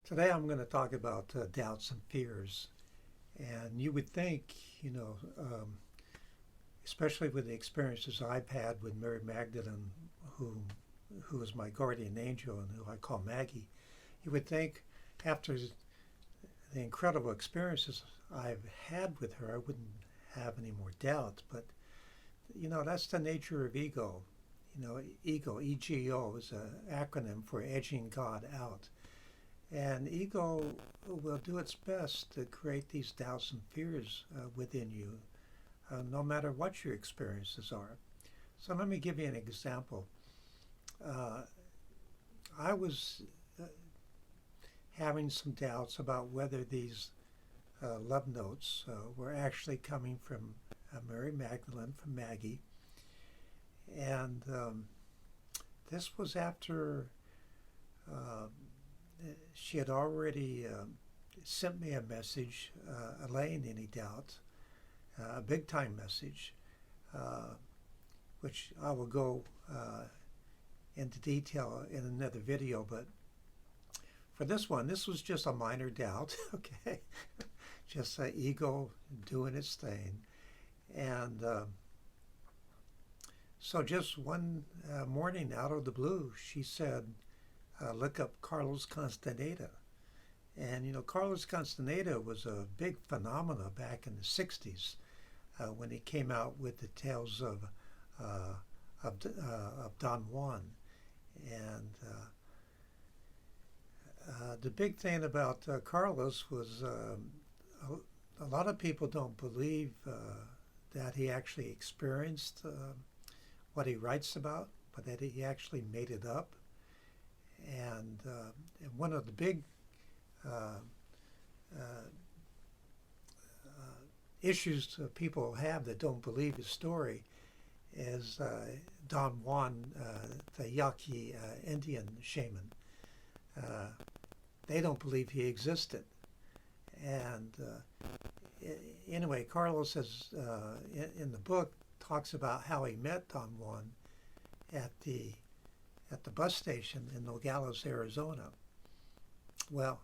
Today I'm going to talk about doubts and fears. And you would think, especially with the experiences I've had with Mary Magdalene, who, who is my guardian angel and who I call Maggie, you would think after the incredible experiences I've had with her, I wouldn't have any more doubts. But, that's the nature of ego. Ego, EGO, is an acronym for edging God out. And ego will do its best to create these doubts and fears within you, no matter what your experiences are. So let me give you an example. Uh, I was having some doubts about whether these love notes were actually coming from Mary Magdalene, from Maggie. And this was after uh, she had already sent me a message allaying any doubt, a big time message, uh, which I will go into detail in another video. But for this one, this was just a minor doubt, okay? Just ego doing its thing. And so just one morning out of the blue, she said, look up Carlos Castaneda. And Carlos Castaneda was a big phenomena back in the 60s when he came out with the tales of Don Juan. And the big thing about Carlos was a lot of people don't believe that he actually experienced what he writes about, but that he actually made it up. And one of the big issues people have that don't believe his story is Don Juan, the Yaqui Indian shaman. They don't believe he existed. And anyway, Carlos has, in the book, talks about how he met Don Juan at the bus station in Nogales, Arizona. Well,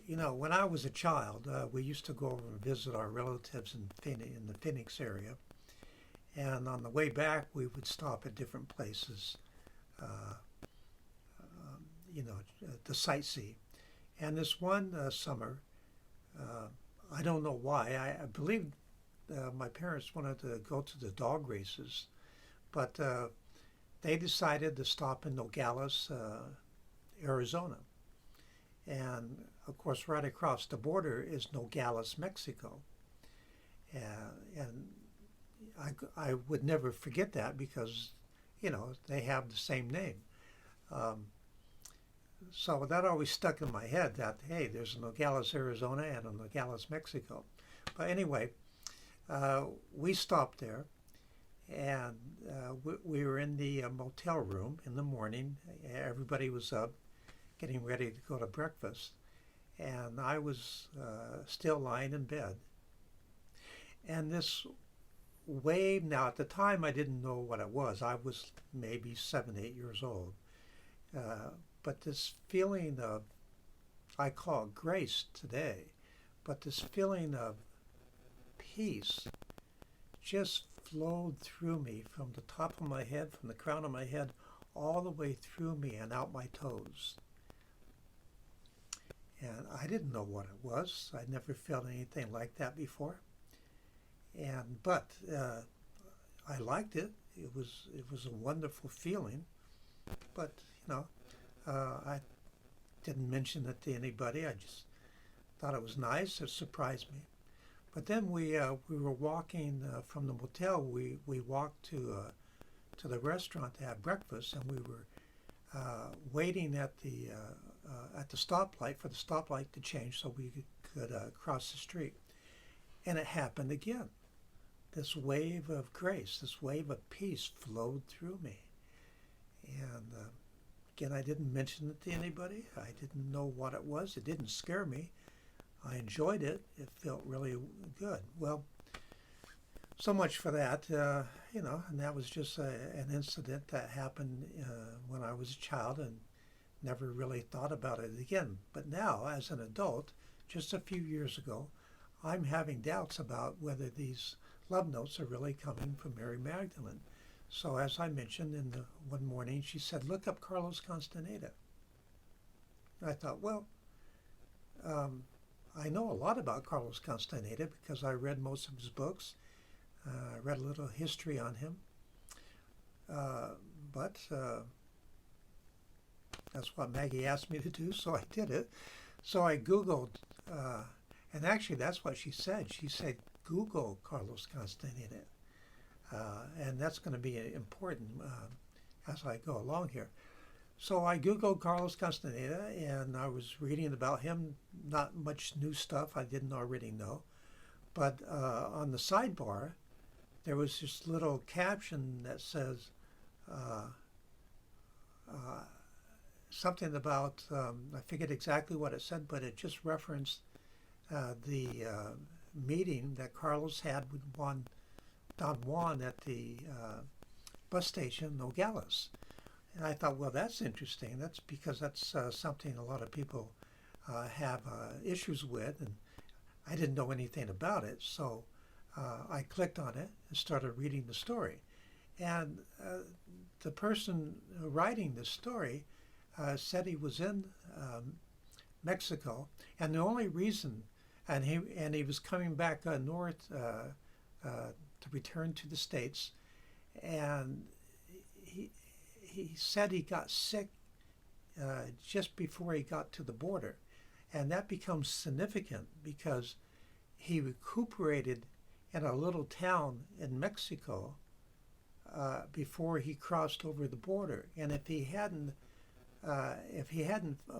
when I was a child, we used to go over and visit our relatives in the Phoenix area. And on the way back, we would stop at different places, to sightsee. And this one summer, I don't know why, I believe my parents wanted to go to the dog races, but they decided to stop in Nogales, Arizona. And of course, right across the border is Nogales, Mexico. And I would never forget that because, they have the same name. So that always stuck in my head that, hey, there's a Nogales, Arizona and a Nogales, Mexico. But anyway, we stopped there. And we were in the motel room in the morning. Everybody was up, getting ready to go to breakfast. And I was still lying in bed. And this wave, now at the time I didn't know what it was. I was maybe 7, 8 years old. But this feeling of, I call it grace today, but this feeling of peace just flowed through me from the top of my head, from the crown of my head, all the way through me and out my toes. And I didn't know what it was. I'd never felt anything like that before. But I liked it. It was a wonderful feeling. But I didn't mention it to anybody. I just thought it was nice. It surprised me. But then we were walking from the motel. We walked to the restaurant to have breakfast, and we were waiting at the stoplight for the stoplight to change so we could cross the street. And it happened again. This wave of grace, this wave of peace flowed through me. And again, I didn't mention it to anybody. I didn't know what it was. It didn't scare me. I enjoyed it. It felt really good. Well, so much for that, and that was just an incident that happened when I was a child, and never really thought about it again. But now, as an adult, just a few years ago, I'm having doubts about whether these love notes are really coming from Mary Magdalene. So as I mentioned, one morning, she said, look up Carlos Castaneda. I thought, well, I know a lot about Carlos Castaneda because I read most of his books. I read a little history on him. But that's what Maggie asked me to do, so I did it. So I Googled, and actually that's what she said. She said, Google Carlos Castaneda. And that's going to be important as I go along here. So I Googled Carlos Castaneda, and I was reading about him. Not much new stuff I didn't already know. But on the sidebar, there was this little caption that says something about, I forget exactly what it said, but it just referenced the meeting that Carlos had with Don Juan at the bus station, Nogales. And I thought, well, that's interesting. That's because that's something a lot of people have issues with, and I didn't know anything about it. So I clicked on it and started reading the story. And the person writing the story said he was in Mexico, and the only reason, and he was coming back north to return to the States, and he said he got sick just before he got to the border, and that becomes significant because he recuperated in a little town in Mexico before he crossed over the border. And if he hadn't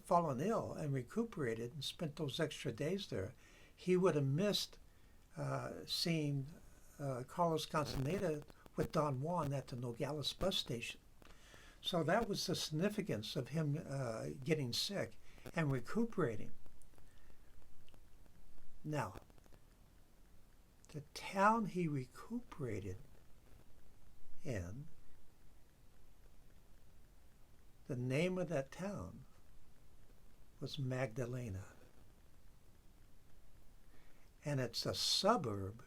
fallen ill and recuperated and spent those extra days there, he would have missed seeing Carlos Castaneda with Don Juan at the Nogales bus station. So that was the significance of him getting sick and recuperating. Now, the town he recuperated in, the name of that town was Magdalena. And it's a suburb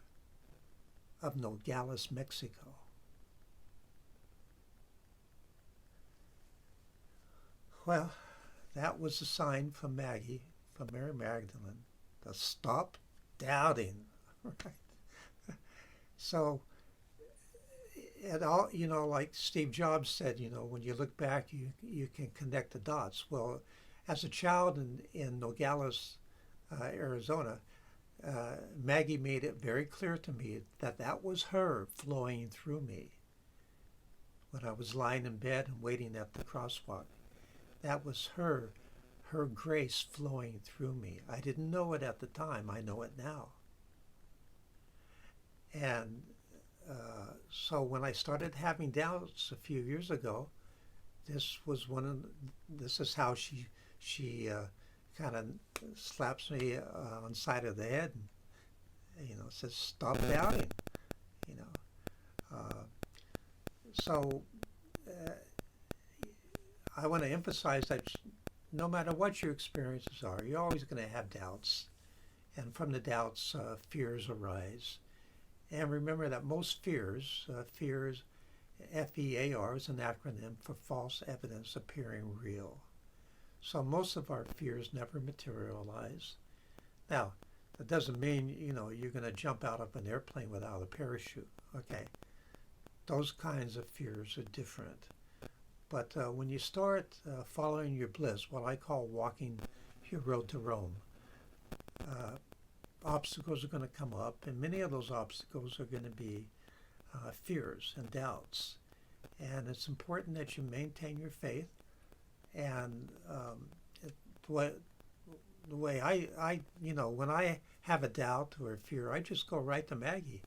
of Nogales, Mexico. Well, that was a sign from Maggie, from Mary Magdalene, to stop doubting. Right? So, it all, like Steve Jobs said, when you look back, you can connect the dots. Well, as a child in Nogales, Arizona, Maggie made it very clear to me that that was her flowing through me when I was lying in bed and waiting at the crosswalk. That was her grace flowing through me. I didn't know it at the time. I know it now. And so when I started having doubts a few years ago, this is how she kind of slaps me on the side of the head and says, stop doubting. So I want to emphasize that no matter what your experiences are, you're always going to have doubts, and from the doubts fears arise. And remember that most fears, FEAR is an acronym for false evidence appearing real. So most of our fears never materialize. Now, that doesn't mean, you're going to jump out of an airplane without a parachute. Okay. Those kinds of fears are different. But when you start following your bliss, what I call walking your road to Rome, obstacles are going to come up, and many of those obstacles are going to be fears and doubts. And it's important that you maintain your faith. And the way I when I have a doubt or a fear, I just go right to Maggie,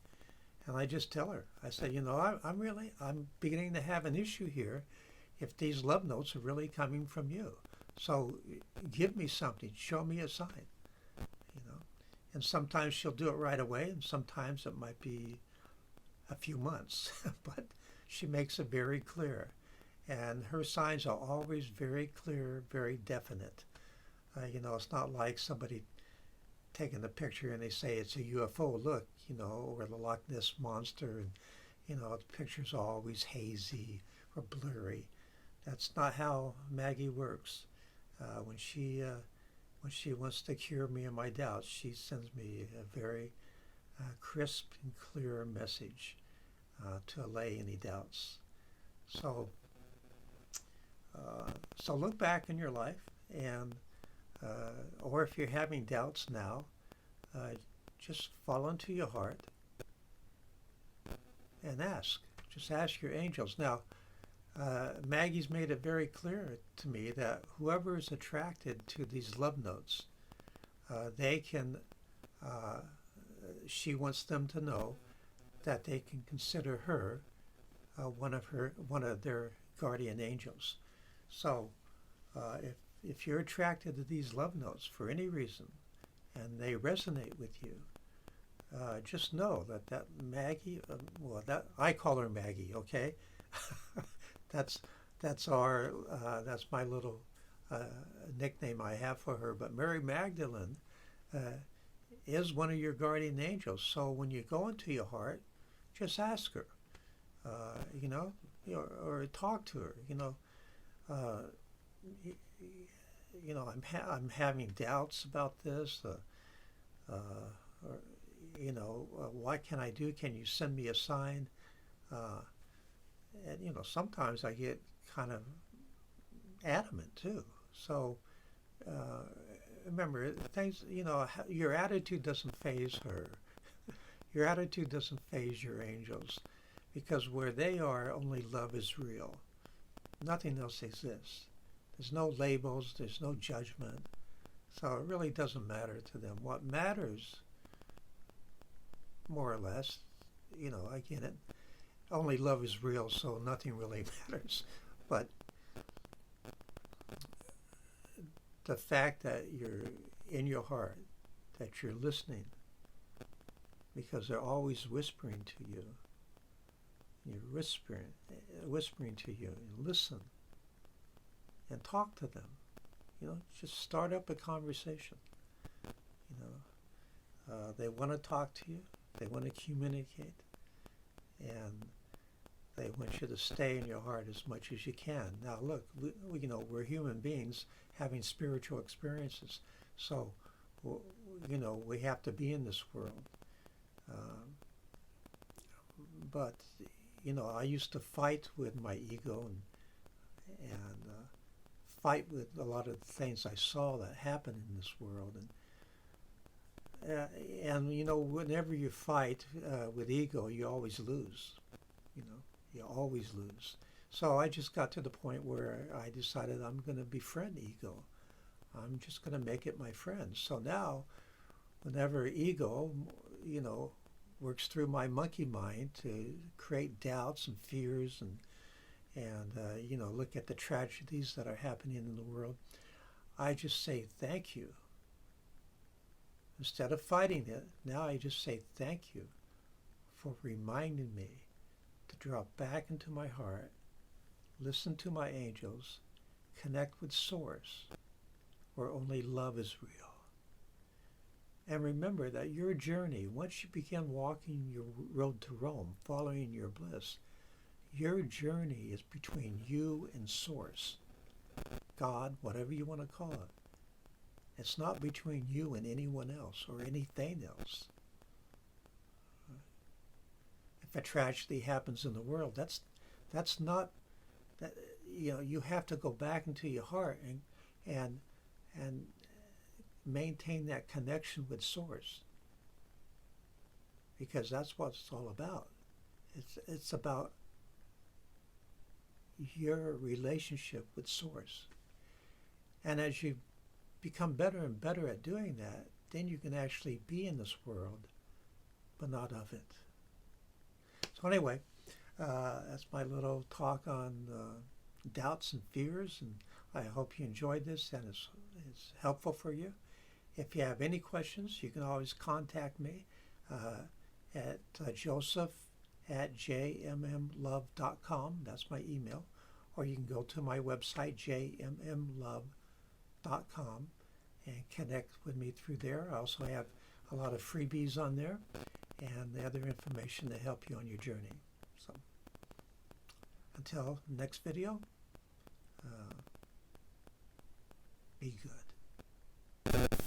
and I just tell her. I say, I'm beginning to have an issue here. If these love notes are really coming from you, so give me something, show me a sign, And sometimes she'll do it right away, and sometimes it might be a few months, but she makes it very clear. And her signs are always very clear, very definite. It's not like somebody taking the picture and they say it's a UFO, look, or the Loch Ness Monster, and, the pictures are always hazy or blurry. That's not how Maggie works. When she wants to cure me of my doubts, she sends me a very crisp and clear message to allay any doubts. So look back in your life, and or if you're having doubts now, just fall into your heart and ask. Just ask your angels. Now, Maggie's made it very clear to me that whoever is attracted to these love notes, they can, she wants them to know that they can consider her one of their guardian angels. So if you're attracted to these love notes for any reason and they resonate with you, just know that Maggie, that I call her Maggie, okay? that's my little nickname I have for her. But Mary Magdalene is one of your guardian angels. So when you go into your heart, just ask her, or talk to her. I'm having doubts about this. What can I do? Can you send me a sign? And sometimes I get kind of adamant too. So remember, things. Your attitude doesn't faze her. Your attitude doesn't faze your angels, because where they are, only love is real. Nothing else exists. There's no labels. There's no judgment. So it really doesn't matter to them. What matters, more or less, again, only love is real, so nothing really matters. But the fact that you're in your heart, that you're listening, because they're always whispering to you. You're whispering to you, and listen, and talk to them. Just start up a conversation. They want to talk to you. They want to communicate, and they want you to stay in your heart as much as you can. Now, look, we're human beings having spiritual experiences, so we have to be in this world. But I used to fight with my ego and fight with a lot of the things I saw that happen in this world. And whenever you fight with ego, you always lose. You always lose. So I just got to the point where I decided I'm going to befriend ego. I'm just going to make it my friend. So now, whenever ego, works through my monkey mind to create doubts and fears and look at the tragedies that are happening in the world, I just say thank you. Instead of fighting it, now I just say thank you for reminding me to drop back into my heart, listen to my angels, connect with Source, where only love is real. And remember that your journey, once you begin walking your road to Rome, following your bliss, your journey is between you and Source, God, whatever you want to call it. It's not between you and anyone else or anything else. If a tragedy happens in the world, that's not that. You have to go back into your heart and maintain that connection with Source, because that's what it's all about. It's about your relationship with Source. And as you become better and better at doing that, then you can actually be in this world, but not of it. So anyway, that's my little talk on doubts and fears, and I hope you enjoyed this and it's helpful for you. If you have any questions, you can always contact me at joseph@jmmlove.com. That's my email. or you can go to my website, jmmlove.com, and connect with me through there. I also have a lot of freebies on there and the other information to help you on your journey. So until next video, be good.